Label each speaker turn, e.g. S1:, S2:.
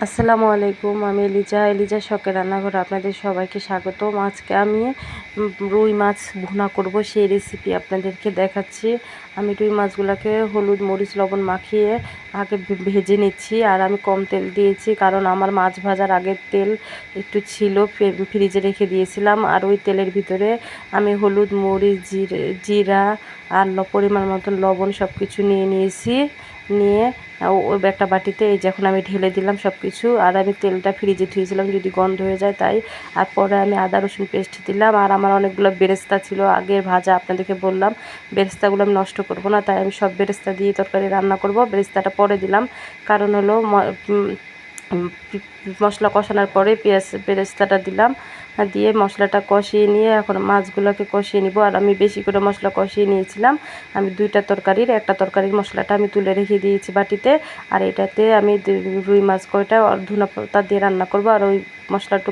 S1: আসসালামু আলাইকুম। আমি এলিজা শখের রান্নাঘরে আপনাদের সবাইকে স্বাগতম। আজকে আমি রুই মাছ ভুনা করব, সেই রেসিপি আপনাদেরকে দেখাচ্ছি। আমি রুই মাছগুলোকে হলুদ মরিচ লবণ মাখিয়ে আগে ভেজে নিচ্ছি। আর আমি কম তেল দিয়েছি, কারণ আমার মাছ ভাজার আগের তেল একটু ছিল, ফ্রিজে রেখে দিয়েছিলাম। আর ওই তেলের ভিতরে আমি হলুদ মরিচ জিরা আর পরিমাণ মতন লবণ সব কিছু নিয়েছি। নিয়ে ওই একটা বাটিতে এই যে এখন আমি ঢেলে দিলাম সব কিছু। আর আমি তেলটা ফ্রিজে ধুয়েছিলাম যদি গন্ধ হয়ে যায় তাই। আর পরে আমি আদা রসুন পেস্ট দিলাম। আর আমার অনেকগুলো বেরেস্তা ছিল আগের ভাজা, আপনাদেরকে বললাম বেরেস্তাগুলো আমি নষ্ট করব না, তাই আমি সব বেরেস্তা দিয়ে তরকারি রান্না করব। বেরেস্তাটা পরে দিলাম, কারণ হলো মশলা কষানোর পরে বেরেস্তাটা দিলাম। দিয়ে মশলাটা কষিয়ে নিয়ে এখন মাছগুলোকে কষিয়ে নিব। আর আমি বেশি করে মশলা কষিয়ে নিয়েছিলাম। আমি একটা তরকারির মশলাটা আমি তুলে রেখে দিয়েছি বাটিতে। আর এটাতে আমি রুই মাছ কয়টা ধনেপাতা দিয়ে রান্না করব। আর ওই মশলাটুকু